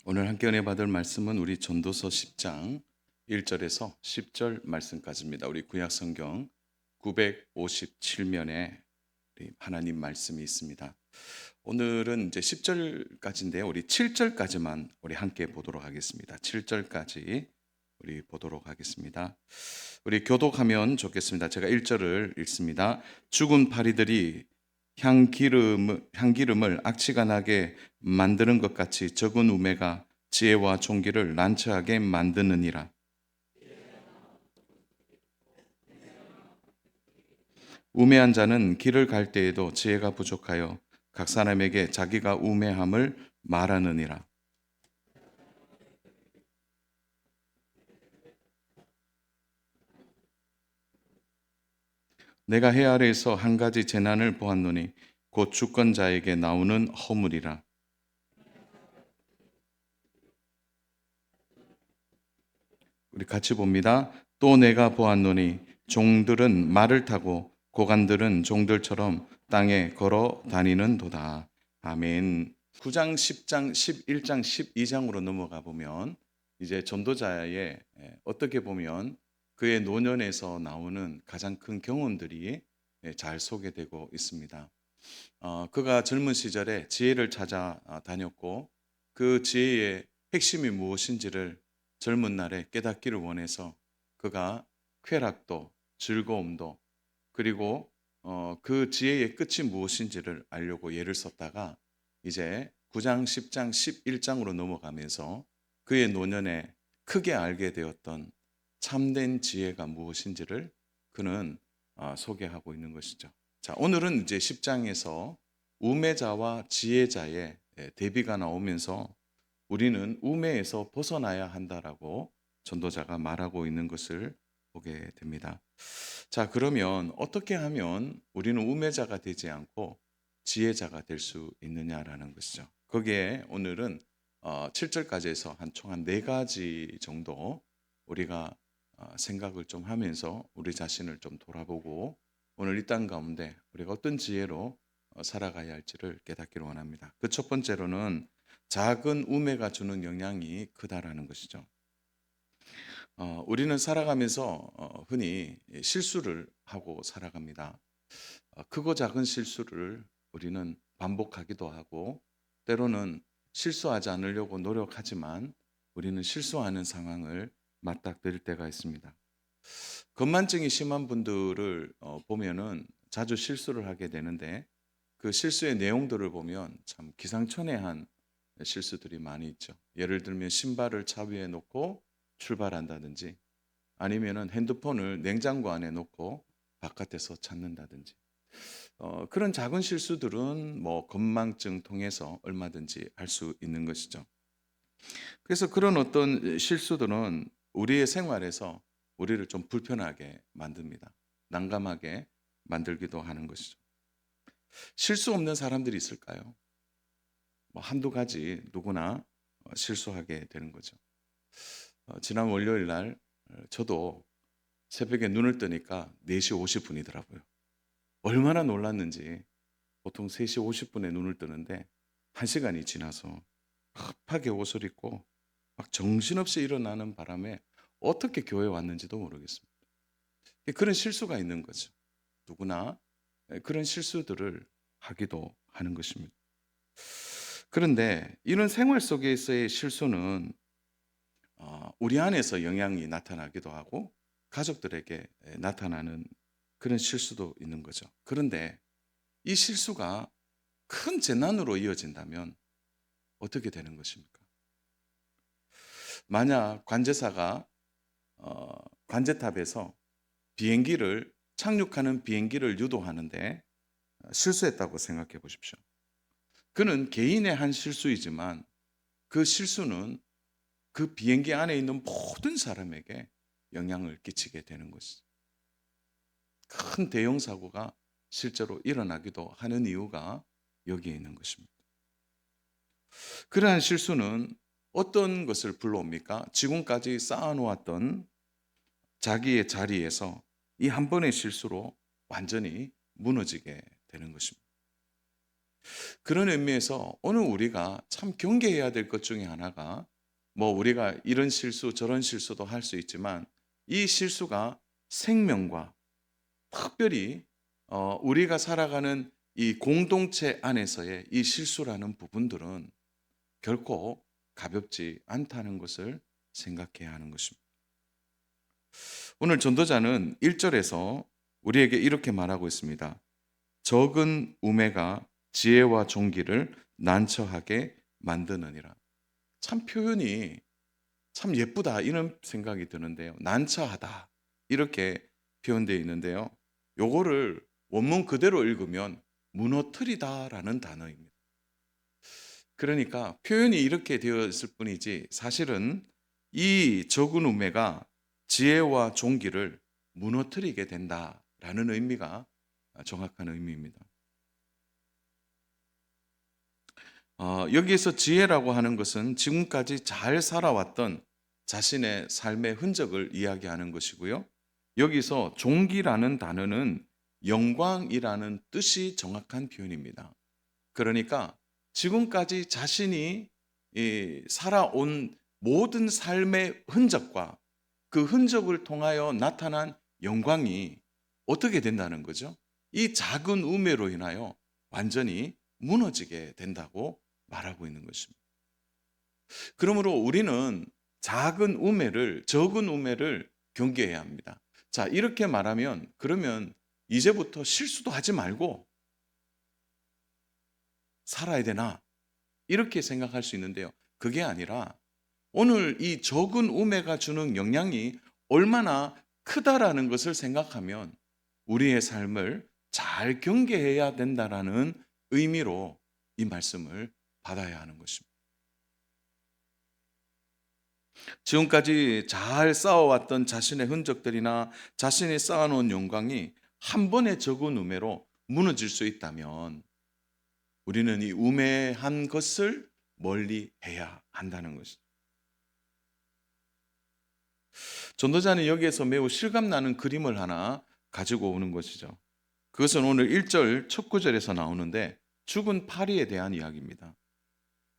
오늘 함께 은혜 받을 말씀은 우리 전도서 10장 1절에서 10절 말씀까지입니다. 우리 구약 성경 957면에 하나님 말씀이 있습니다. 오늘은 이제 10절까지인데요. 우리 7절까지만 우리 함께 보도록 하겠습니다. 7절까지 우리 보도록 하겠습니다. 우리 교독하면 좋겠습니다. 제가 1절을 읽습니다. 죽은 파리들이 향기름을 악취가 나게 만드는 것 같이 적은 우매가 지혜와 총기를 난처하게 만드느니라. 우매한 자는 길을 갈 때에도 지혜가 부족하여 각 사람에게 자기가 우매함을 말하느니라. 내가 해 아래에서 한 가지 재난을 보았노니 곧 주권자에게 나오는 허물이라. 우리 같이 봅니다. 또 내가 보았노니 종들은 말을 타고 고관들은 종들처럼 땅에 걸어 다니는도다. 아멘. 9장, 10장, 11장, 12장으로 넘어가 보면 이제 전도자의 어떻게 보면 그의 노년에서 나오는 가장 큰 경험들이 잘 소개되고 있습니다. 그가 젊은 시절에 지혜를 찾아 다녔고 그 지혜의 핵심이 무엇인지를 젊은 날에 깨닫기를 원해서 그가 쾌락도 즐거움도 그리고 그 지혜의 끝이 무엇인지를 알려고 예를 썼다가 이제 9장, 10장, 11장으로 넘어가면서 그의 노년에 크게 알게 되었던 참된 지혜가 무엇인지를 그는 소개하고 있는 것이죠. 자, 오늘은 이제 10장에서 우매자와 지혜자의 대비가 나오면서 우리는 우매에서 벗어나야 한다라고 전도자가 말하고 있는 것을 보게 됩니다. 자, 그러면 어떻게 하면 우리는 우매자가 되지 않고 지혜자가 될 수 있느냐라는 것이죠. 거기에 오늘은 7절까지 해서 총 한 4가지 정도 우리가 생각을 좀 하면서 우리 자신을 좀 돌아보고 오늘 이 땅 가운데 우리가 어떤 지혜로 살아가야 할지를 깨닫기를 원합니다. 그 첫 번째로는 작은 우매가 주는 영향이 크다라는 것이죠. 우리는 살아가면서 흔히 실수를 하고 살아갑니다. 크고 작은 실수를 우리는 반복하기도 하고 때로는 실수하지 않으려고 노력하지만 우리는 실수하는 상황을 맞닥뜨릴 때가 있습니다. 건만증이 심한 분들을 보면은 자주 실수를 하게 되는데 그 실수의 내용들을 보면 참 기상천외한 실수들이 많이 있죠. 예를 들면 신발을 차 위에 놓고 출발한다든지 아니면은 핸드폰을 냉장고 안에 놓고 바깥에서 찾는다든지 그런 작은 실수들은 뭐 건망증 통해서 얼마든지 할 수 있는 것이죠. 그래서 그런 어떤 실수들은 우리의 생활에서 우리를 좀 불편하게 만듭니다. 난감하게 만들기도 하는 것이죠. 실수 없는 사람들이 있을까요? 뭐 한두 가지 누구나 실수하게 되는 거죠. 지난 월요일 날 저도 새벽에 눈을 뜨니까 4시 50분이더라고요. 얼마나 놀랐는지 보통 3시 50분에 눈을 뜨는데 1시간이 지나서 급하게 옷을 입고 막 정신없이 일어나는 바람에 어떻게 교회에 왔는지도 모르겠습니다. 그런 실수가 있는 거죠. 누구나 그런 실수들을 하기도 하는 것입니다. 그런데 이런 생활 속에서의 실수는 우리 안에서 영향이 나타나기도 하고 가족들에게 나타나는 그런 실수도 있는 거죠. 그런데 이 실수가 큰 재난으로 이어진다면 어떻게 되는 것입니까? 만약 관제사가 어, 관제탑에서 비행기를 착륙하는 비행기를 유도하는데 실수했다고 생각해 보십시오. 그는 개인의 한 실수이지만 그 실수는 그 비행기 안에 있는 모든 사람에게 영향을 끼치게 되는 것이죠. 큰 대형 사고가 실제로 일어나기도 하는 이유가 여기에 있는 것입니다. 그러한 실수는 어떤 것을 불러옵니까? 지금까지 쌓아놓았던 자기의 자리에서 이 한 번의 실수로 완전히 무너지게 되는 것입니다. 그런 의미에서 오늘 우리가 참 경계해야 될 것 중에 하나가 뭐 우리가 이런 실수 저런 실수도 할 수 있지만 이 실수가 생명과 특별히 우리가 살아가는 이 공동체 안에서의 이 실수라는 부분들은 결코 가볍지 않다는 것을 생각해야 하는 것입니다. 오늘 전도자는 1절에서 우리에게 이렇게 말하고 있습니다. 적은 우매가 지혜와 종기를 난처하게 만드느니라. 참 표현이 참 예쁘다 이런 생각이 드는데요. 난처하다 이렇게 표현되어 있는데요. 요거를 원문 그대로 읽으면 무너뜨리다라는 단어입니다. 그러니까 표현이 이렇게 되어 있을 뿐이지 사실은 이 적은 우매가 지혜와 종기를 무너뜨리게 된다라는 의미가 정확한 의미입니다. 여기에서 지혜라고 하는 것은 지금까지 잘 살아왔던 자신의 삶의 흔적을 이야기하는 것이고요. 여기서 종기라는 단어는 영광이라는 뜻이 정확한 표현입니다. 그러니까 지금까지 자신이 살아온 모든 삶의 흔적과 그 흔적을 통하여 나타난 영광이 어떻게 된다는 거죠? 이 작은 우매로 인하여 완전히 무너지게 된다고 말하고 있는 것입니다. 그러므로 우리는 작은 우매를, 적은 우매를 경계해야 합니다. 자, 이렇게 말하면 그러면 이제부터 실수도 하지 말고 살아야 되나? 이렇게 생각할 수 있는데요. 그게 아니라 오늘 이 적은 우매가 주는 영향이 얼마나 크다라는 것을 생각하면 우리의 삶을 잘 경계해야 된다라는 의미로 이 말씀을 받아야 하는 것입니다. 지금까지 잘 쌓아왔던 자신의 흔적들이나 자신이 쌓아놓은 영광이 한 번의 적은 우매로 무너질 수 있다면 우리는 이 우매한 것을 멀리 해야 한다는 것입니다. 전도자는 여기에서 매우 실감나는 그림을 하나 가지고 오는 것이죠. 그것은 오늘 1절 첫 구절에서 나오는데 죽은 파리에 대한 이야기입니다.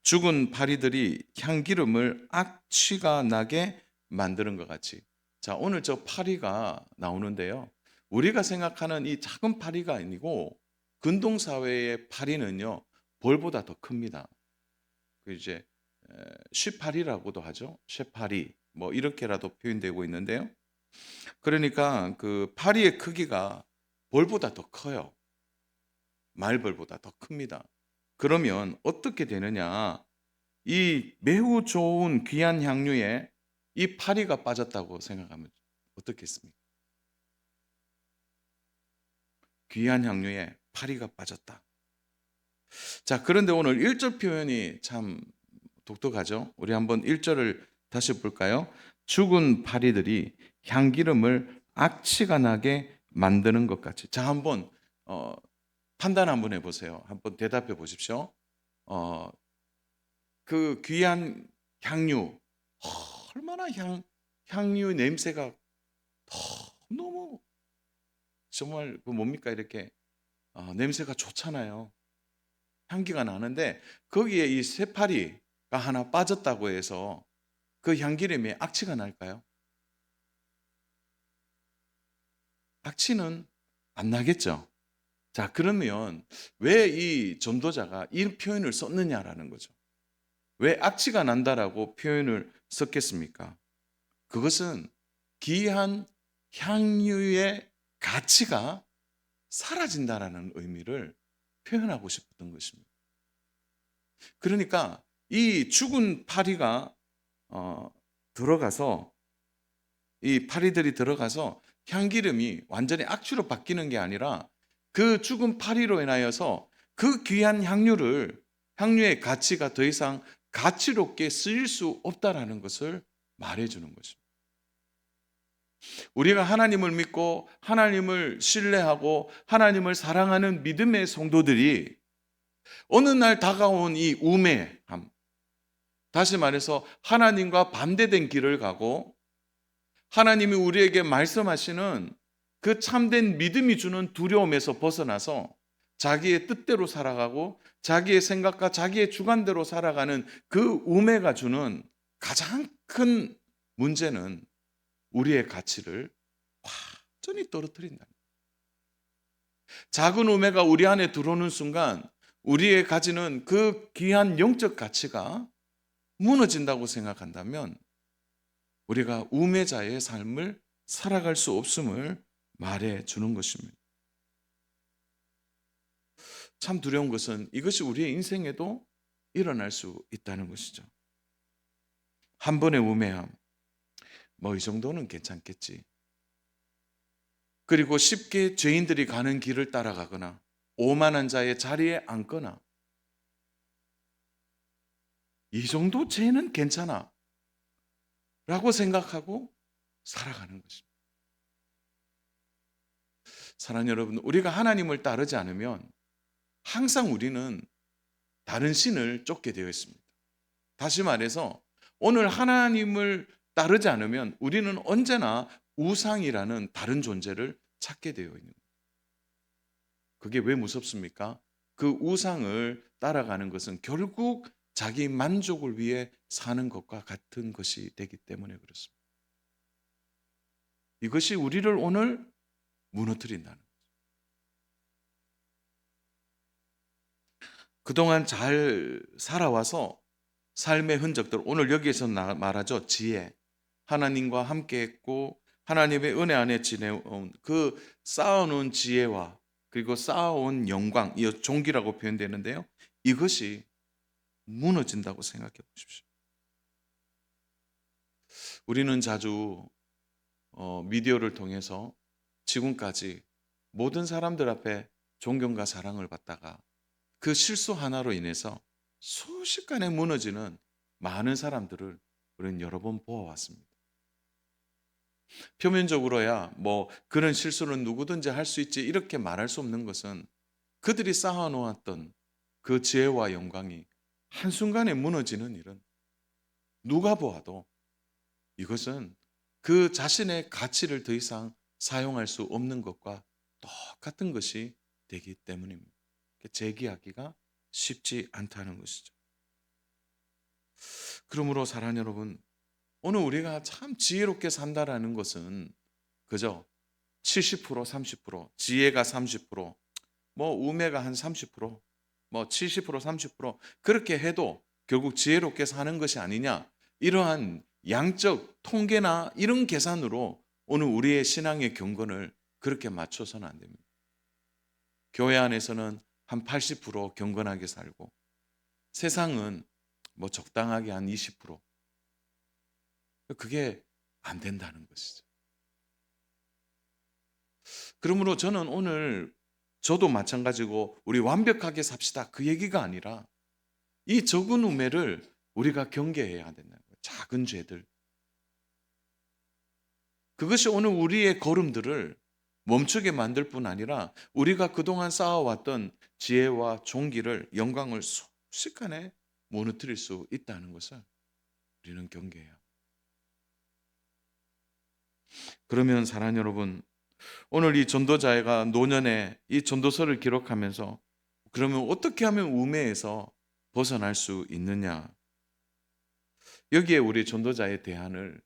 죽은 파리들이 향기름을 악취가 나게 만드는 것 같이. 자, 오늘 저 파리가 나오는데요. 우리가 생각하는 이 작은 파리가 아니고 근동사회의 파리는요, 볼보다 더 큽니다. 그 이제 쉬파리라고도 하죠. 쇠파리 뭐 이렇게라도 표현되고 있는데요. 그러니까 그 파리의 크기가 볼보다 더 커요. 말벌보다 더 큽니다. 그러면 어떻게 되느냐? 이 매우 좋은 귀한 향유에 이 파리가 빠졌다고 생각하면 어떻겠습니까? 귀한 향유에 파리가 빠졌다. 자, 그런데 오늘 1절 표현이 참 독특하죠? 우리 한번 1절을 다시 볼까요? 죽은 파리들이 향기름을 악취가 나게 만드는 것 같이. 자, 한번 판단 한번 해보세요. 한번 대답해 보십시오. 그 귀한 향유, 얼마나 향유 냄새가 너무 정말 그 뭡니까 이렇게 냄새가 좋잖아요. 향기가 나는데 거기에 이 새파리가 하나 빠졌다고 해서 그 향기름에 악취가 날까요? 악취는 안 나겠죠. 자, 그러면 왜 이 전도자가 이 표현을 썼느냐라는 거죠. 왜 악취가 난다라고 표현을 썼겠습니까? 그것은 귀한 향유의 가치가 사라진다라는 의미를 표현하고 싶었던 것입니다. 그러니까 이 죽은 파리가 들어가서 이 파리들이 들어가서 향기름이 완전히 악취로 바뀌는 게 아니라 그 죽은 파리로 인하여서 그 귀한 향유의 가치가 더 이상 가치롭게 쓰일 수 없다라는 것을 말해주는 것입니다. 우리가 하나님을 믿고 하나님을 신뢰하고 하나님을 사랑하는 믿음의 성도들이 어느 날 다가온 이 우매함, 다시 말해서 하나님과 반대된 길을 가고 하나님이 우리에게 말씀하시는 그 참된 믿음이 주는 두려움에서 벗어나서 자기의 뜻대로 살아가고 자기의 생각과 자기의 주관대로 살아가는 그 우매가 주는 가장 큰 문제는 우리의 가치를 완전히 떨어뜨린다. 작은 우매가 우리 안에 들어오는 순간 우리의 가지는 그 귀한 영적 가치가 무너진다고 생각한다면 우리가 우매자의 삶을 살아갈 수 없음을 말해 주는 것입니다. 참 두려운 것은 이것이 우리의 인생에도 일어날 수 있다는 것이죠. 한 번의 우매함, 뭐 이 정도는 괜찮겠지. 그리고 쉽게 죄인들이 가는 길을 따라가거나 오만한 자의 자리에 앉거나 이 정도 죄는 괜찮아 라고 생각하고 살아가는 것입니다. 사랑하는 여러분, 우리가 하나님을 따르지 않으면 항상 우리는 다른 신을 쫓게 되어 있습니다. 다시 말해서 오늘 하나님을 따르지 않으면 우리는 언제나 우상이라는 다른 존재를 찾게 되어 있는 거예요. 그게 왜 무섭습니까? 그 우상을 따라가는 것은 결국 자기 만족을 위해 사는 것과 같은 것이 되기 때문에 그렇습니다. 이것이 우리를 오늘 무너뜨린다는 거죠. 그동안 잘 살아와서 삶의 흔적들, 오늘 여기에서 말하죠. 지혜. 하나님과 함께 했고 하나님의 은혜 안에 지내온 그 쌓아놓은 지혜와 그리고 쌓아온 영광, 이 종기라고 표현되는데요. 이것이 무너진다고 생각해 보십시오. 우리는 자주 미디어를 통해서 지금까지 모든 사람들 앞에 존경과 사랑을 받다가 그 실수 하나로 인해서 순식간에 무너지는 많은 사람들을 우리는 여러 번 보아왔습니다. 표면적으로야 뭐 그런 실수는 누구든지 할 수 있지 이렇게 말할 수 없는 것은 그들이 쌓아놓았던 그 지혜와 영광이 한순간에 무너지는 일은 누가 보아도 이것은 그 자신의 가치를 더 이상 사용할 수 없는 것과 똑같은 것이 되기 때문입니다. 재기하기가 쉽지 않다는 것이죠. 그러므로 사랑하는 여러분, 오늘 우리가 참 지혜롭게 산다라는 것은 그저 70%, 30%, 지혜가 30%, 뭐 우매가 한 30%, 뭐 70%, 30% 그렇게 해도 결국 지혜롭게 사는 것이 아니냐, 이러한 양적 통계나 이런 계산으로 오늘 우리의 신앙의 경건을 그렇게 맞춰서는 안 됩니다. 교회 안에서는 한 80% 경건하게 살고 세상은 뭐 적당하게 한 20%. 그게 안 된다는 것이죠. 그러므로 저는 오늘 저도 마찬가지고 우리 완벽하게 삽시다 그 얘기가 아니라 이 적은 우매를 우리가 경계해야 된다는 거예요. 작은 죄들. 그것이 오늘 우리의 걸음들을 멈추게 만들 뿐 아니라 우리가 그동안 쌓아왔던 지혜와 종기를 영광을 순식간에 무너뜨릴 수 있다는 것을 우리는 경계해야 합니다. 그러면 사랑하는 여러분, 오늘 이 전도자가 노년에 이 전도서를 기록하면서 그러면 어떻게 하면 우매에서 벗어날 수 있느냐? 여기에 우리 전도자의 대안을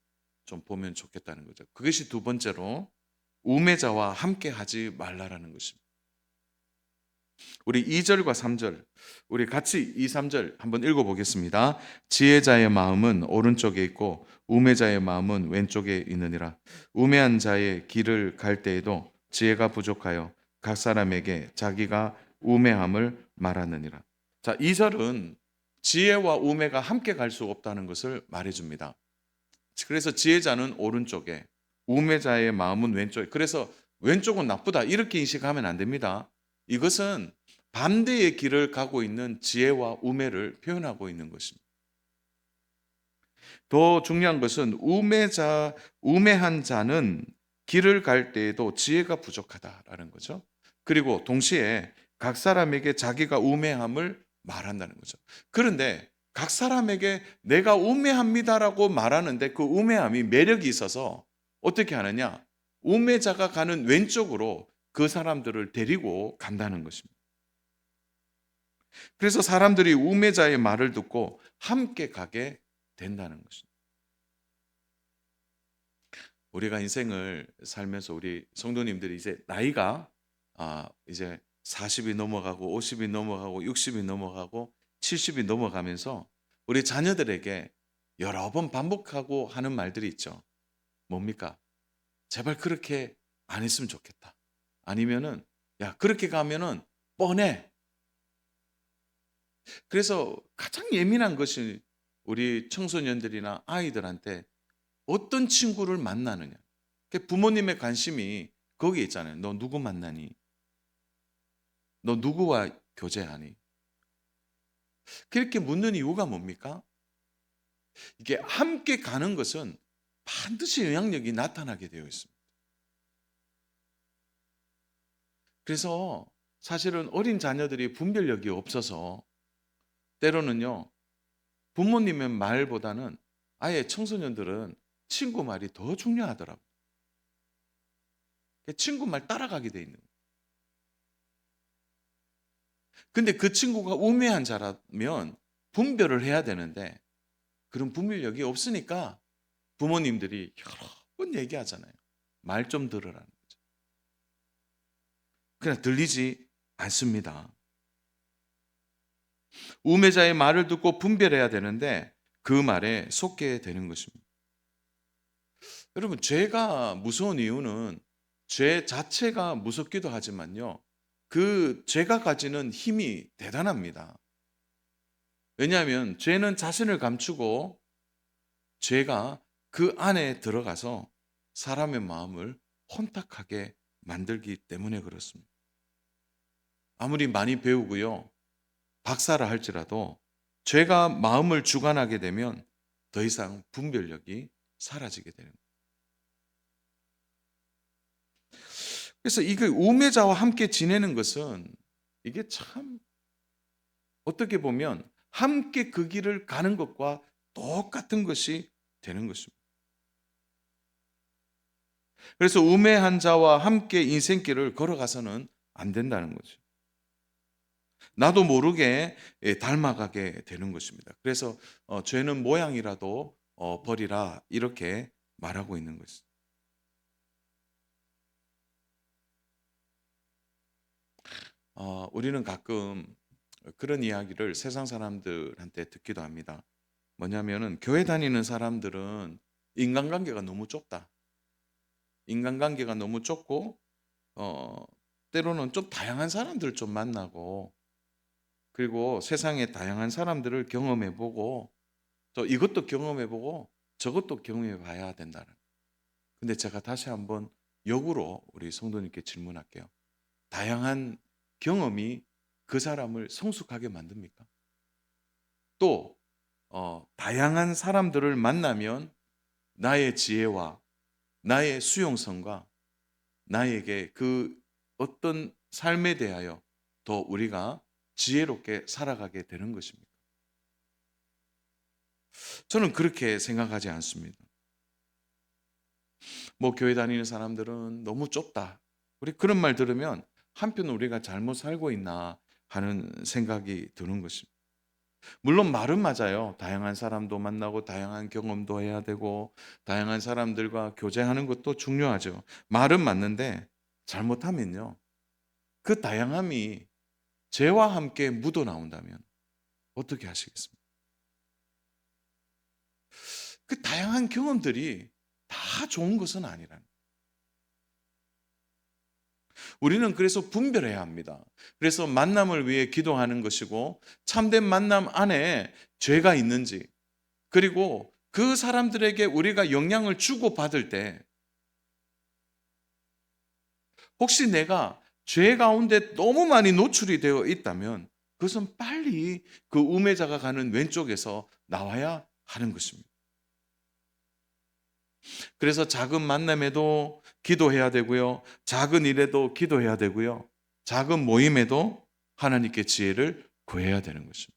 좀 보면 좋겠다는 거죠. 그것이 두 번째로 우매자와 함께 하지 말라라는 것입니다. 우리 2절과 3절, 우리 같이 2, 3절 한번 읽어보겠습니다. 지혜자의 마음은 오른쪽에 있고 우매자의 마음은 왼쪽에 있느니라. 우매한 자의 길을 갈 때에도 지혜가 부족하여 각 사람에게 자기가 우매함을 말하느니라. 자, 2절은 지혜와 우매가 함께 갈 수 없다는 것을 말해줍니다. 그래서 지혜자는 오른쪽에, 우매자의 마음은 왼쪽에. 그래서 왼쪽은 나쁘다 이렇게 인식하면 안 됩니다. 이것은 반대의 길을 가고 있는 지혜와 우매를 표현하고 있는 것입니다. 더 중요한 것은 우매한 자는 길을 갈 때에도 지혜가 부족하다라는 거죠. 그리고 동시에 각 사람에게 자기가 우매함을 말한다는 거죠. 그런데 각 사람에게 내가 우매합니다라고 말하는데 그 우매함이 매력이 있어서 어떻게 하느냐? 우매자가 가는 왼쪽으로 그 사람들을 데리고 간다는 것입니다. 그래서 사람들이 우매자의 말을 듣고 함께 가게 된다는 것입니다. 우리가 인생을 살면서 우리 성도님들이 이제 나이가 이제 40이 넘어가고 50이 넘어가고 60이 넘어가고 70이 넘어가면서 우리 자녀들에게 여러 번 반복하고 하는 말들이 있죠. 뭡니까? 제발 그렇게 안 했으면 좋겠다. 아니면은 야, 그렇게 가면은 뻔해. 그래서 가장 예민한 것이 우리 청소년들이나 아이들한테 어떤 친구를 만나느냐. 부모님의 관심이 거기에 있잖아요. 너 누구 만나니? 너 누구와 교제하니? 그렇게 묻는 이유가 뭡니까? 이게 함께 가는 것은 반드시 영향력이 나타나게 되어 있습니다. 그래서 사실은 어린 자녀들이 분별력이 없어서 때로는요, 부모님의 말보다는 아예 청소년들은 친구 말이 더 중요하더라고요. 친구 말 따라가게 돼 있는 거예요. 근데 그 친구가 우매한 자라면 분별을 해야 되는데 그런 분별력이 없으니까 부모님들이 여러 번 얘기하잖아요. 말 좀 들으라는 거죠. 그냥 들리지 않습니다. 우매자의 말을 듣고 분별해야 되는데 그 말에 속게 되는 것입니다. 여러분, 죄가 무서운 이유는 죄 자체가 무섭기도 하지만요. 그 죄가 가지는 힘이 대단합니다. 왜냐하면 죄는 자신을 감추고 죄가 그 안에 들어가서 사람의 마음을 혼탁하게 만들기 때문에 그렇습니다. 아무리 많이 배우고요, 박사라 할지라도 죄가 마음을 주관하게 되면 더 이상 분별력이 사라지게 되는 거예요. 그래서 이그 우매자와 함께 지내는 것은 이게 참 어떻게 보면 함께 그 길을 가는 것과 똑같은 것이 되는 것입니다. 그래서 우매한 자와 함께 인생길을 걸어가서는 안 된다는 거죠. 나도 모르게 닮아가게 되는 것입니다. 그래서 죄는 모양이라도 버리라 이렇게 말하고 있는 것입니다. 우리는 가끔 그런 이야기를 세상 사람들한테 듣기도 합니다. 뭐냐면은 교회 다니는 사람들은 인간관계가 너무 좁다. 인간관계가 너무 좁고 어, 때로는 좀 다양한 사람들 좀 만나고 그리고 세상의 다양한 사람들을 경험해보고 또 이것도 경험해보고 저것도 경험해봐야 된다는. 근데 제가 다시 한번 역으로 우리 성도님께 질문할게요. 다양한 경험이 그 사람을 성숙하게 만듭니까? 또 다양한 사람들을 만나면 나의 지혜와 나의 수용성과 나에게 그 어떤 삶에 대하여 더 우리가 지혜롭게 살아가게 되는 것입니다. 저는 그렇게 생각하지 않습니다. 뭐 교회 다니는 사람들은 너무 좁다. 우리 그런 말 들으면 한편 우리가 잘못 살고 있나 하는 생각이 드는 것입니다. 물론 말은 맞아요. 다양한 사람도 만나고 다양한 경험도 해야 되고 다양한 사람들과 교제하는 것도 중요하죠. 말은 맞는데 잘못하면요. 그 다양함이 죄와 함께 묻어 나온다면 어떻게 하시겠습니까? 그 다양한 경험들이 다 좋은 것은 아니라는 거예요. 우리는 그래서 분별해야 합니다. 그래서 만남을 위해 기도하는 것이고 참된 만남 안에 죄가 있는지 그리고 그 사람들에게 우리가 영향을 주고받을 때 혹시 내가 죄 가운데 너무 많이 노출이 되어 있다면 그것은 빨리 그 우매자가 가는 왼쪽에서 나와야 하는 것입니다. 그래서 작은 만남에도 기도해야 되고요. 작은 일에도 기도해야 되고요. 작은 모임에도 하나님께 지혜를 구해야 되는 것입니다.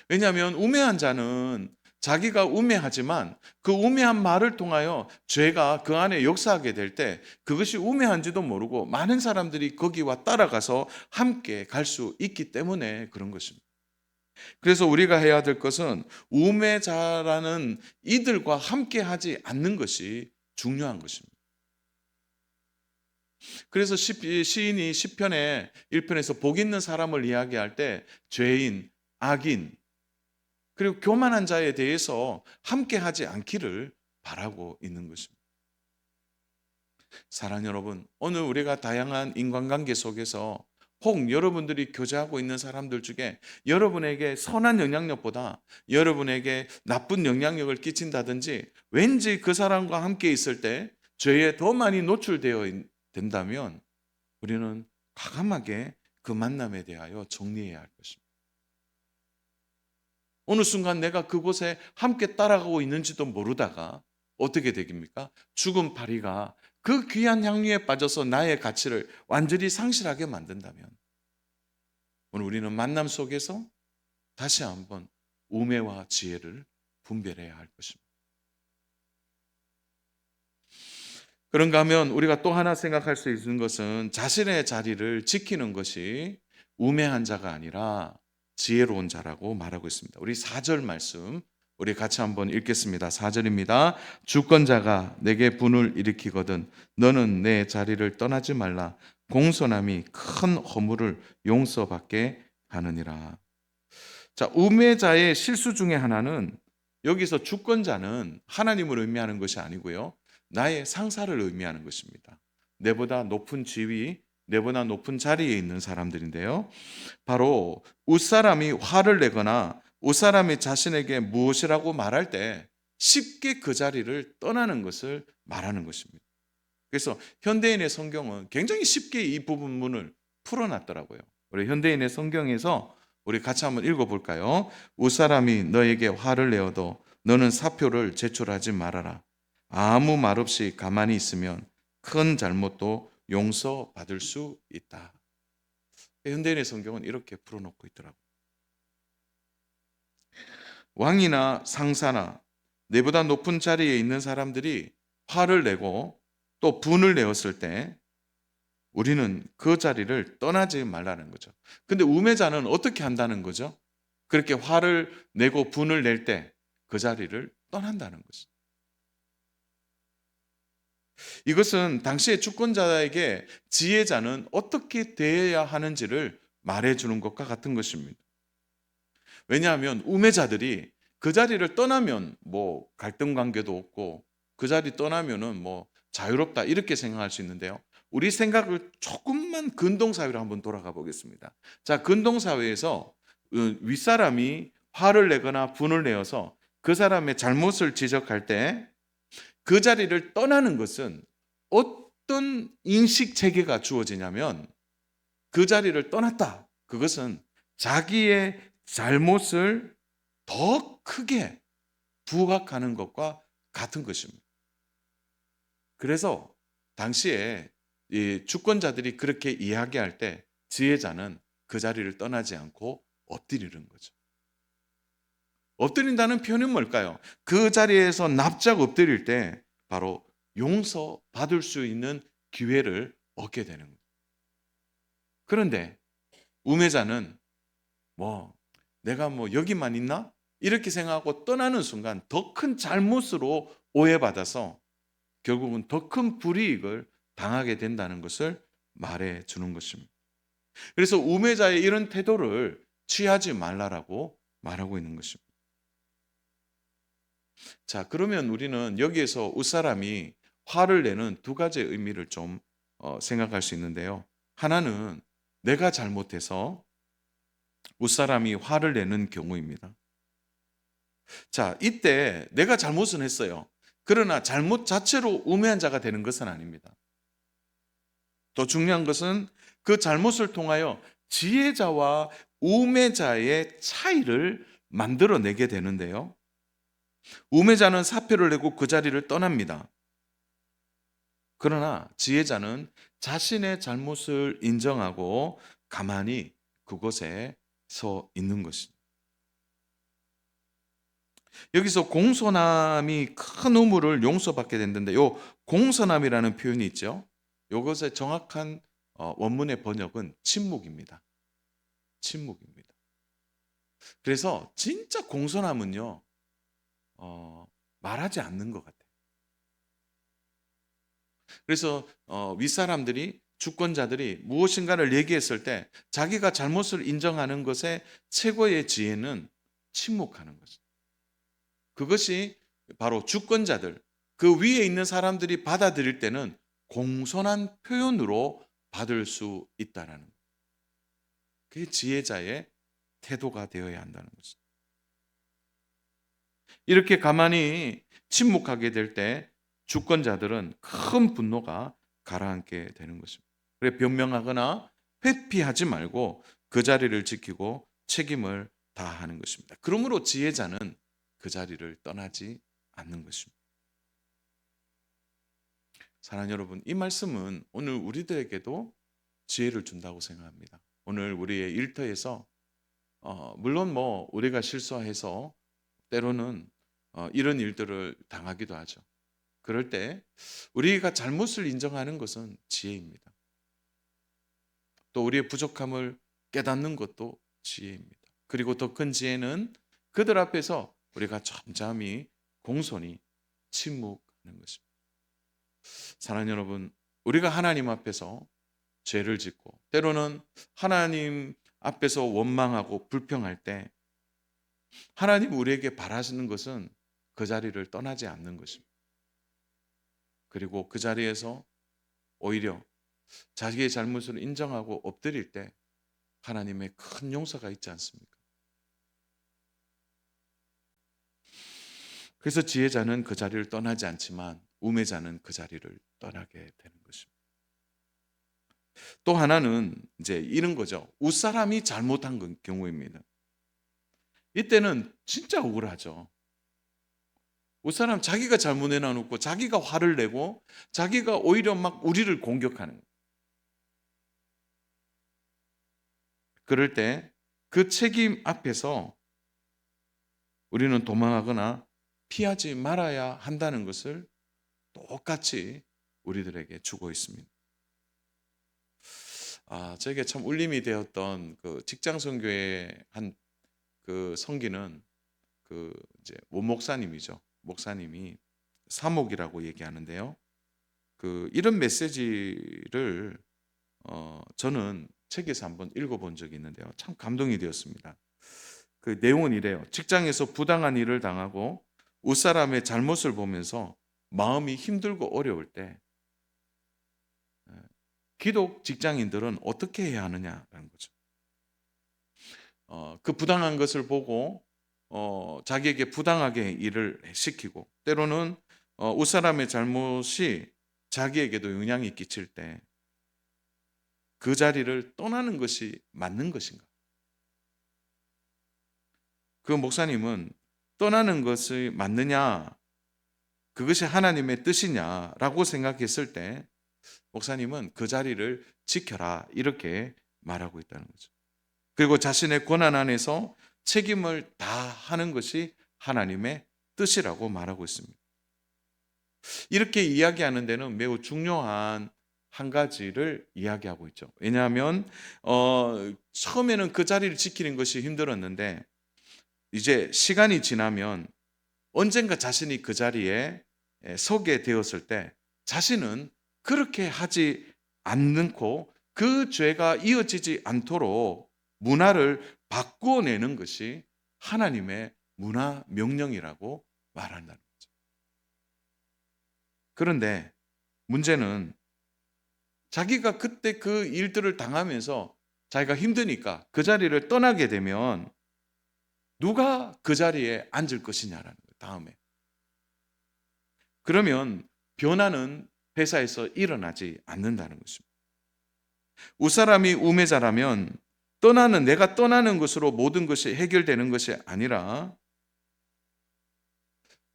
왜냐하면 우매한 자는 자기가 우매하지만 그 우매한 말을 통하여 죄가 그 안에 역사하게 될 때 그것이 우매한지도 모르고 많은 사람들이 거기와 따라가서 함께 갈 수 있기 때문에 그런 것입니다. 그래서 우리가 해야 될 것은 우매자라는 이들과 함께 하지 않는 것이 중요한 것입니다. 그래서 시인이 시편의 1편에서 복 있는 사람을 이야기할 때 죄인, 악인, 그리고 교만한 자에 대해서 함께 하지 않기를 바라고 있는 것입니다. 사랑 여러분, 오늘 우리가 다양한 인간관계 속에서 혹 여러분들이 교제하고 있는 사람들 중에 여러분에게 선한 영향력보다 여러분에게 나쁜 영향력을 끼친다든지 왠지 그 사람과 함께 있을 때 죄에 더 많이 노출되어 된다면 우리는 과감하게 그 만남에 대하여 정리해야 할 것입니다. 어느 순간 내가 그곳에 함께 따라가고 있는지도 모르다가 어떻게 되겠습니까? 죽은 파리가 그 귀한 향유에 빠져서 나의 가치를 완전히 상실하게 만든다면 오늘 우리는 만남 속에서 다시 한번 우매와 지혜를 분별해야 할 것입니다. 그런가 하면 우리가 또 하나 생각할 수 있는 것은 자신의 자리를 지키는 것이 우매한 자가 아니라 지혜로운 자라고 말하고 있습니다. 우리 4절 말씀 우리 같이 한번 읽겠습니다. 4절입니다. 주권자가 내게 분을 일으키거든 너는 내 자리를 떠나지 말라. 공손함이 큰 허물을 용서받게 하느니라. 자, 우매자의 실수 중에 하나는 여기서 주권자는 하나님을 의미하는 것이 아니고요. 나의 상사를 의미하는 것입니다. 내보다 높은 지위, 내보다 높은 자리에 있는 사람들인데요. 바로 웃사람이 화를 내거나 웃사람이 자신에게 무엇이라고 말할 때 쉽게 그 자리를 떠나는 것을 말하는 것입니다. 그래서 현대인의 성경은 굉장히 쉽게 이 부분을 풀어놨더라고요. 우리 현대인의 성경에서 우리 같이 한번 읽어볼까요? 웃사람이 너에게 화를 내어도 너는 사표를 제출하지 말아라. 아무 말 없이 가만히 있으면 큰 잘못도 용서받을 수 있다. 현대인의 성경은 이렇게 풀어놓고 있더라고요. 왕이나 상사나 내보다 높은 자리에 있는 사람들이 화를 내고 또 분을 내었을 때 우리는 그 자리를 떠나지 말라는 거죠. 근데 우매자는 어떻게 한다는 거죠? 그렇게 화를 내고 분을 낼 때 그 자리를 떠난다는 거죠. 이것은 당시의 주권자에게 지혜자는 어떻게 대해야 하는지를 말해주는 것과 같은 것입니다. 왜냐하면 우매자들이 그 자리를 떠나면 뭐 갈등 관계도 없고 그 자리 떠나면은 뭐 자유롭다 이렇게 생각할 수 있는데요. 우리 생각을 조금만 근동사회로 한번 돌아가 보겠습니다. 자, 근동사회에서 윗사람이 화를 내거나 분을 내어서 그 사람의 잘못을 지적할 때 그 자리를 떠나는 것은 어떤 인식 체계가 주어지냐면 그 자리를 떠났다. 그것은 자기의 잘못을 더 크게 부각하는 것과 같은 것입니다. 그래서 당시에 이 주권자들이 그렇게 이야기할 때 지혜자는 그 자리를 떠나지 않고 엎드리는 거죠. 엎드린다는 표현은 뭘까요? 그 자리에서 납작 엎드릴 때 바로 용서받을 수 있는 기회를 얻게 되는 거예요. 그런데 우매자는 뭐 내가 뭐 여기만 있나? 이렇게 생각하고 떠나는 순간 더 큰 잘못으로 오해받아서 결국은 더 큰 불이익을 당하게 된다는 것을 말해 주는 것입니다. 그래서 우매자의 이런 태도를 취하지 말라라고 말하고 있는 것입니다. 자, 그러면 우리는 여기에서 웃사람이 화를 내는 두 가지의 의미를 좀 생각할 수 있는데요. 하나는 내가 잘못해서 웃사람이 화를 내는 경우입니다. 자, 이때 내가 잘못은 했어요. 그러나 잘못 자체로 우매한 자가 되는 것은 아닙니다. 더 중요한 것은 그 잘못을 통하여 지혜자와 우매자의 차이를 만들어내게 되는데요. 우매자는 사표를 내고 그 자리를 떠납니다. 그러나 지혜자는 자신의 잘못을 인정하고 가만히 그곳에 서 있는 것입니다. 여기서 공손함이 큰 의무를 용서받게 된다는데 요 공손함이라는 표현이 있죠. 요것의 정확한 원문의 번역은 침묵입니다. 침묵입니다. 그래서 진짜 공손함은요, 말하지 않는 것 같아요. 그래서 윗사람들이 주권자들이 무엇인가를 얘기했을 때 자기가 잘못을 인정하는 것의 최고의 지혜는 침묵하는 것입니다. 그것이 바로 주권자들, 그 위에 있는 사람들이 받아들일 때는 공손한 표현으로 받을 수 있다는 거예요. 그게 지혜자의 태도가 되어야 한다는 거죠. 이렇게 가만히 침묵하게 될 때 주권자들은 큰 분노가 가라앉게 되는 것입니다. 그래 변명하거나 회피하지 말고 그 자리를 지키고 책임을 다하는 것입니다. 그러므로 지혜자는 그 자리를 떠나지 않는 것입니다. 사랑하는 여러분, 이 말씀은 오늘 우리들에게도 지혜를 준다고 생각합니다. 오늘 우리의 일터에서 물론 뭐 우리가 실수해서 때로는 이런 일들을 당하기도 하죠. 그럴 때 우리가 잘못을 인정하는 것은 지혜입니다. 또 우리의 부족함을 깨닫는 것도 지혜입니다. 그리고 더 큰 지혜는 그들 앞에서 우리가 잠잠히 공손히 침묵하는 것입니다. 사랑하는 여러분, 우리가 하나님 앞에서 죄를 짓고 때로는 하나님 앞에서 원망하고 불평할 때 하나님 우리에게 바라시는 것은 그 자리를 떠나지 않는 것입니다. 그리고 그 자리에서 오히려 자기의 잘못을 인정하고 엎드릴 때 하나님의 큰 용서가 있지 않습니까? 그래서 지혜자는 그 자리를 떠나지 않지만 우매자는 그 자리를 떠나게 되는 것입니다. 또 하나는 이제 이런 거죠. 웃사람이 잘못한 경우입니다. 이때는 진짜 억울하죠. 웃사람 자기가 잘못 해놔놓고 자기가 화를 내고 자기가 오히려 막 우리를 공격하는 거예요. 그럴 때 그 책임 앞에서 우리는 도망하거나 피하지 말아야 한다는 것을 똑같이 우리들에게 주고 있습니다. 저에게 참 울림이 되었던 그 직장 선교의 한 그 성기는 그 이제 원목사님이죠. 목사님이 사목이라고 얘기하는데요. 그 이런 메시지를 저는 책에서 한번 읽어본 적이 있는데요. 참 감동이 되었습니다. 그 내용은 이래요. 직장에서 부당한 일을 당하고 윗사람의 잘못을 보면서 마음이 힘들고 어려울 때 기독 직장인들은 어떻게 해야 하느냐라는 거죠. 그 부당한 것을 보고 자기에게 부당하게 일을 시키고 때로는 윗사람의 잘못이 자기에게도 영향이 끼칠 때 그 자리를 떠나는 것이 맞는 것인가? 그 목사님은 떠나는 것이 맞느냐, 그것이 하나님의 뜻이냐라고 생각했을 때 목사님은 그 자리를 지켜라 이렇게 말하고 있다는 거죠. 그리고 자신의 권한 안에서 책임을 다하는 것이 하나님의 뜻이라고 말하고 있습니다. 이렇게 이야기하는 데는 매우 중요한 한 가지를 이야기하고 있죠. 왜냐하면 처음에는 그 자리를 지키는 것이 힘들었는데 이제 시간이 지나면 언젠가 자신이 그 자리에 서게 되었을 때 자신은 그렇게 하지 않고 그 죄가 이어지지 않도록 문화를 바꾸어내는 것이 하나님의 문화 명령이라고 말한다는 거죠. 그런데 문제는 자기가 그때 그 일들을 당하면서 자기가 힘드니까 그 자리를 떠나게 되면 누가 그 자리에 앉을 것이냐라는 거예요. 다음에. 그러면 변화는 회사에서 일어나지 않는다는 것입니다. 윗사람이 우매자라면 내가 떠나는 것으로 모든 것이 해결되는 것이 아니라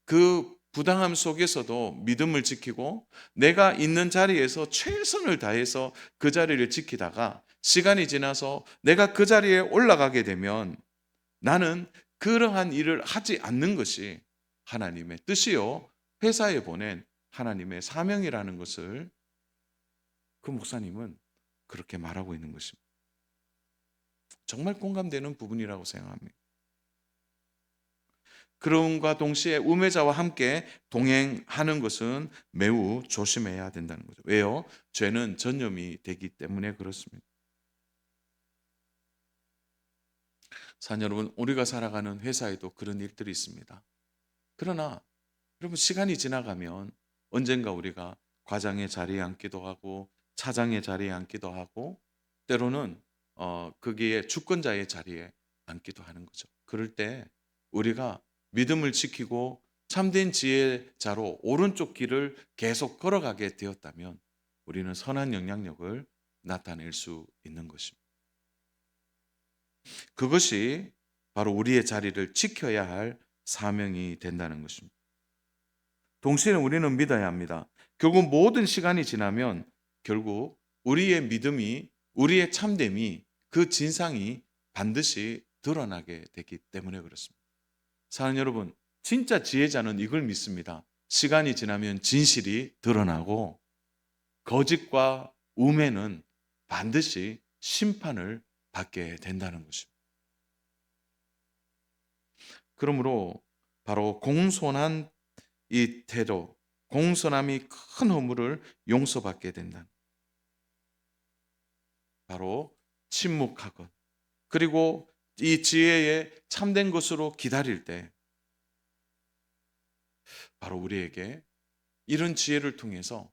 그 부당함 속에서도 믿음을 지키고 내가 있는 자리에서 최선을 다해서 그 자리를 지키다가 시간이 지나서 내가 그 자리에 올라가게 되면 나는 그러한 일을 하지 않는 것이 하나님의 뜻이요 회사에 보낸 하나님의 사명이라는 것을 그 목사님은 그렇게 말하고 있는 것입니다. 정말 공감되는 부분이라고 생각합니다. 그럼과 동시에 우매자와 함께 동행하는 것은 매우 조심해야 된다는 거죠. 왜요? 죄는 전염이 되기 때문에 그렇습니다. 사랑 여러분, 우리가 살아가는 회사에도 그런 일들이 있습니다. 그러나 여러분, 시간이 지나가면 언젠가 우리가 과장의 자리에 앉기도 하고 차장의 자리에 앉기도 하고 때로는 거기에 주권자의 자리에 앉기도 하는 거죠. 그럴 때 우리가 믿음을 지키고 참된 지혜자로 오른쪽 길을 계속 걸어가게 되었다면 우리는 선한 영향력을 나타낼 수 있는 것입니다. 그것이 바로 우리의 자리를 지켜야 할 사명이 된다는 것입니다. 동시에 우리는 믿어야 합니다. 결국 모든 시간이 지나면 결국 우리의 믿음이, 우리의 참됨이, 그 진상이 반드시 드러나게 되기 때문에 그렇습니다. 사랑하는 여러분, 진짜 지혜자는 이걸 믿습니다. 시간이 지나면 진실이 드러나고 거짓과 우매는 반드시 심판을 받게 된다는 것입니다. 그러므로 바로 공손한 이 태도, 공손함이 큰 허물을 용서받게 된다. 바로 침묵하건, 그리고 이 지혜에 참된 것으로 기다릴 때 바로 우리에게 이런 지혜를 통해서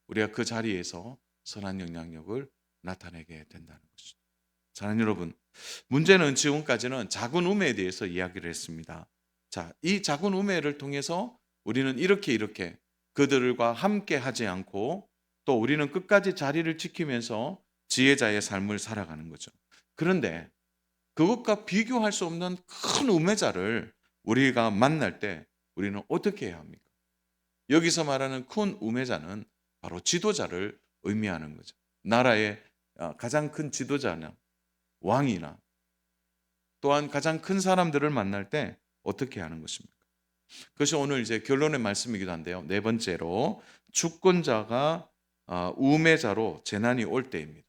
우리가 그 자리에서 선한 영향력을 나타내게 된다는 것이죠. 사랑하는 여러분, 문제는 지금까지는 작은 우매에 대해서 이야기를 했습니다. 자, 이 작은 우매를 통해서 우리는 이렇게 그들과 함께 하지 않고 또 우리는 끝까지 자리를 지키면서 지혜자의 삶을 살아가는 거죠. 그런데 그것과 비교할 수 없는 큰 우매자를 우리가 만날 때 우리는 어떻게 해야 합니까? 여기서 말하는 큰 우매자는 바로 지도자를 의미하는 거죠. 나라의 가장 큰 지도자나 왕이나 또한 가장 큰 사람들을 만날 때 어떻게 하는 것입니까? 그것이 오늘 이제 결론의 말씀이기도 한데요. 네 번째로 주권자가 우매자로 재난이 올 때입니다.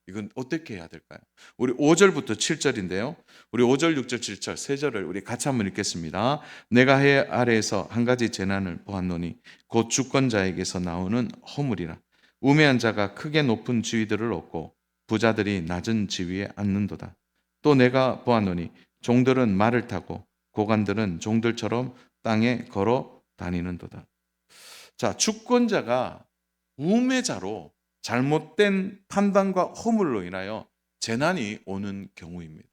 이건 어떻게 해야 될까요? 우리 5절부터 7절인데요. 우리 5절, 6절, 7절 세 절을 우리 같이 한번 읽겠습니다. 내가 해 아래에서 한 가지 재난을 보았노니 곧 주권자에게서 나오는 허물이라. 우매한 자가 크게 높은 지위들을 얻고 부자들이 낮은 지위에 앉는도다. 또 내가 보았노니 종들은 말을 타고 고관들은 종들처럼 땅에 걸어 다니는도다. 자, 주권자가 우매자로 잘못된 판단과 허물로 인하여 재난이 오는 경우입니다.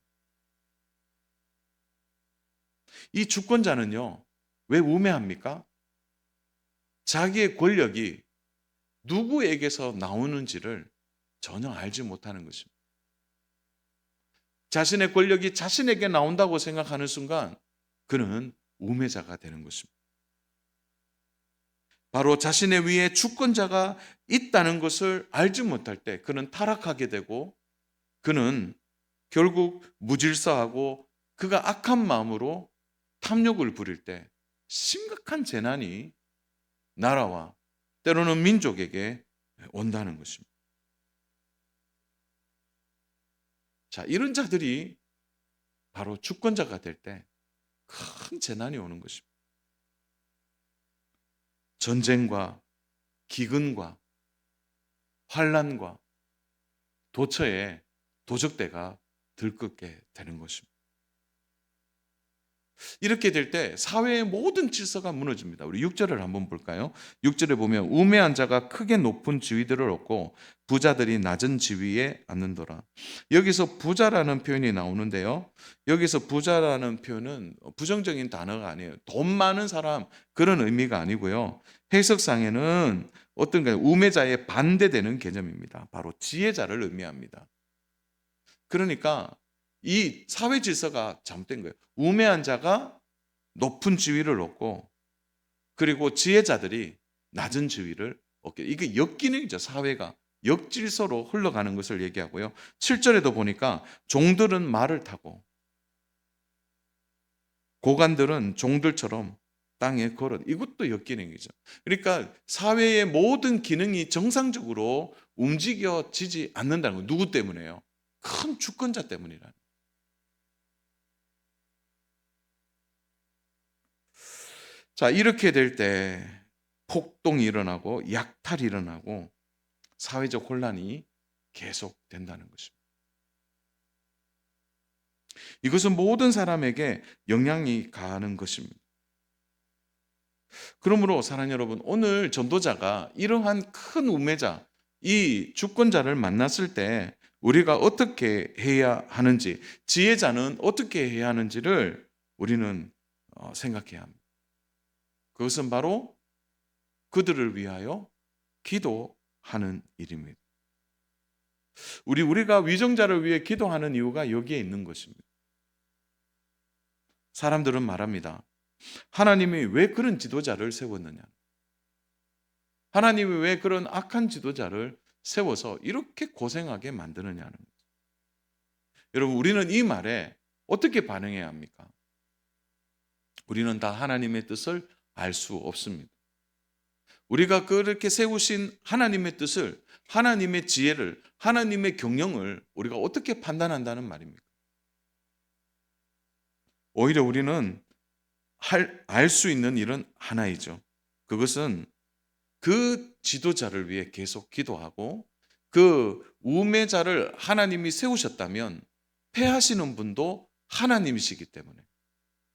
이 주권자는요, 왜 우매합니까? 자기의 권력이 누구에게서 나오는지를 전혀 알지 못하는 것입니다. 자신의 권력이 자신에게 나온다고 생각하는 순간 그는 우매자가 되는 것입니다. 바로 자신의 위에 주권자가 있다는 것을 알지 못할 때 그는 타락하게 되고 그는 결국 무질서하고 그가 악한 마음으로 탐욕을 부릴 때 심각한 재난이 나라와 때로는 민족에게 온다는 것입니다. 자, 이런 자들이 바로 주권자가 될 때 큰 재난이 오는 것입니다. 전쟁과 기근과 환란과 도처에 도적대가 들끓게 되는 것입니다. 이렇게 될 때 사회의 모든 질서가 무너집니다. 우리 6절을 한번 볼까요? 6절에 보면 우매한 자가 크게 높은 지위들을 얻고 부자들이 낮은 지위에 앉는도라. 여기서 부자라는 표현이 나오는데요. 여기서 부자라는 표현은 부정적인 단어가 아니에요. 돈 많은 사람 그런 의미가 아니고요. 해석상에는 어떤가요? 우매자에 반대되는 개념입니다. 바로 지혜자를 의미합니다. 그러니까 이 사회 질서가 잘못된 거예요. 우매한 자가 높은 지위를 얻고 그리고 지혜자들이 낮은 지위를 얻게. 이게 역기능이죠. 사회가 역질서로 흘러가는 것을 얘기하고요. 7절에도 보니까 종들은 말을 타고 고관들은 종들처럼 땅에 걸어. 이것도 역기능이죠. 그러니까 사회의 모든 기능이 정상적으로 움직여지지 않는다는 거. 누구 때문에요? 큰 주권자 때문이라는. 자, 이렇게 될 때 폭동이 일어나고 약탈이 일어나고 사회적 혼란이 계속된다는 것입니다. 이것은 모든 사람에게 영향이 가는 것입니다. 그러므로 사랑하는 여러분, 오늘 전도자가 이러한 큰 우매자, 이 주권자를 만났을 때 우리가 어떻게 해야 하는지, 지혜자는 어떻게 해야 하는지를 우리는 생각해야 합니다. 그것은 바로 그들을 위하여 기도하는 일입니다. 우리가 위정자를 위해 기도하는 이유가 여기에 있는 것입니다. 사람들은 말합니다. 하나님이 왜 그런 지도자를 세웠느냐? 하나님이 왜 그런 악한 지도자를 세워서 이렇게 고생하게 만드느냐는 거죠. 여러분, 우리는 이 말에 어떻게 반응해야 합니까? 우리는 다 하나님의 뜻을 알 수 없습니다. 우리가 그렇게 세우신 하나님의 뜻을, 하나님의 지혜를, 하나님의 경영을 우리가 어떻게 판단한다는 말입니까? 오히려 우리는 알 수 있는 일은 하나이죠. 그것은 그 지도자를 위해 계속 기도하고 그 우매자를 하나님이 세우셨다면 패하시는 분도 하나님이시기 때문에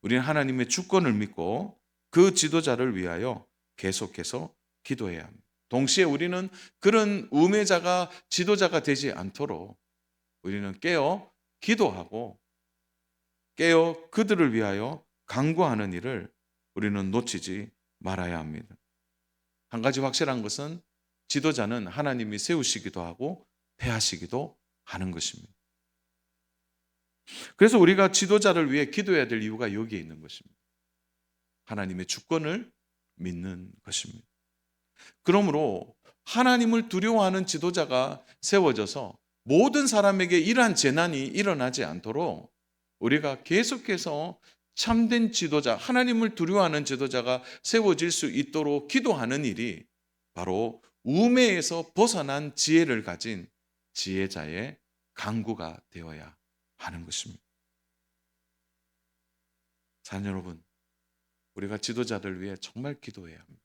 우리는 하나님의 주권을 믿고 그 지도자를 위하여 계속해서 기도해야 합니다. 동시에 우리는 그런 우매자가 지도자가 되지 않도록 우리는 깨어 기도하고 깨어 그들을 위하여 간구하는 일을 우리는 놓치지 말아야 합니다. 한 가지 확실한 것은 지도자는 하나님이 세우시기도 하고 패하시기도 하는 것입니다. 그래서 우리가 지도자를 위해 기도해야 될 이유가 여기에 있는 것입니다. 하나님의 주권을 믿는 것입니다. 그러므로 하나님을 두려워하는 지도자가 세워져서 모든 사람에게 이러한 재난이 일어나지 않도록 우리가 계속해서 참된 지도자, 하나님을 두려워하는 지도자가 세워질 수 있도록 기도하는 일이 바로 우매에서 벗어난 지혜를 가진 지혜자의 간구가 되어야 하는 것입니다. 사랑하는 여러분, 우리가 지도자들 위해 정말 기도해야 합니다.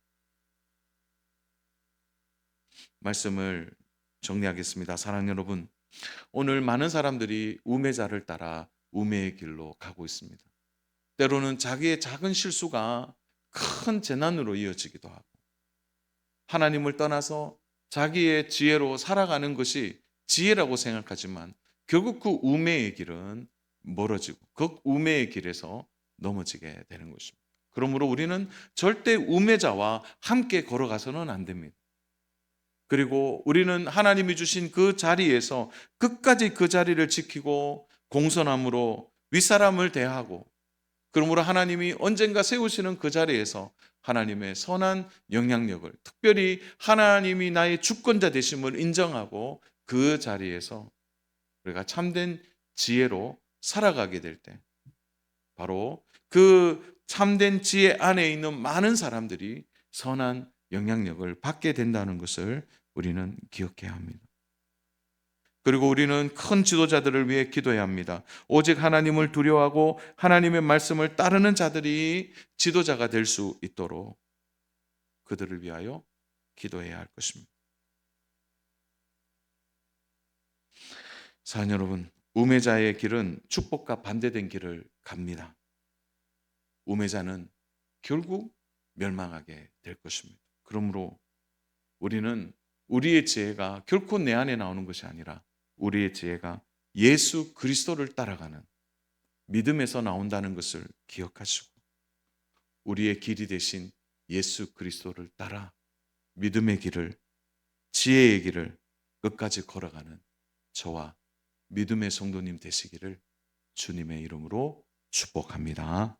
말씀을 정리하겠습니다. 사랑하는 여러분, 오늘 많은 사람들이 우매자를 따라 우매의 길로 가고 있습니다. 때로는 자기의 작은 실수가 큰 재난으로 이어지기도 하고 하나님을 떠나서 자기의 지혜로 살아가는 것이 지혜라고 생각하지만 결국 그 우매의 길은 멀어지고 그 우매의 길에서 넘어지게 되는 것입니다. 그러므로 우리는 절대 우매자와 함께 걸어가서는 안 됩니다. 그리고 우리는 하나님이 주신 그 자리에서 끝까지 그 자리를 지키고 공손함으로 윗사람을 대하고 그러므로 하나님이 언젠가 세우시는 그 자리에서 하나님의 선한 영향력을, 특별히 하나님이 나의 주권자 되심을 인정하고 그 자리에서 우리가 참된 지혜로 살아가게 될 때 바로 그 참된 지혜 안에 있는 많은 사람들이 선한 영향력을 받게 된다는 것을 우리는 기억해야 합니다. 그리고 우리는 큰 지도자들을 위해 기도해야 합니다. 오직 하나님을 두려워하고 하나님의 말씀을 따르는 자들이 지도자가 될 수 있도록 그들을 위하여 기도해야 할 것입니다. 사랑하는 여러분, 우매자의 길은 축복과 반대된 길을 갑니다. 우매자는 결국 멸망하게 될 것입니다. 그러므로 우리는 우리의 지혜가 결코 내 안에 나오는 것이 아니라 우리의 지혜가 예수 그리스도를 따라가는 믿음에서 나온다는 것을 기억하시고 우리의 길이 되신 예수 그리스도를 따라 믿음의 길을, 지혜의 길을 끝까지 걸어가는 저와 믿음의 성도님 되시기를 주님의 이름으로 축복합니다.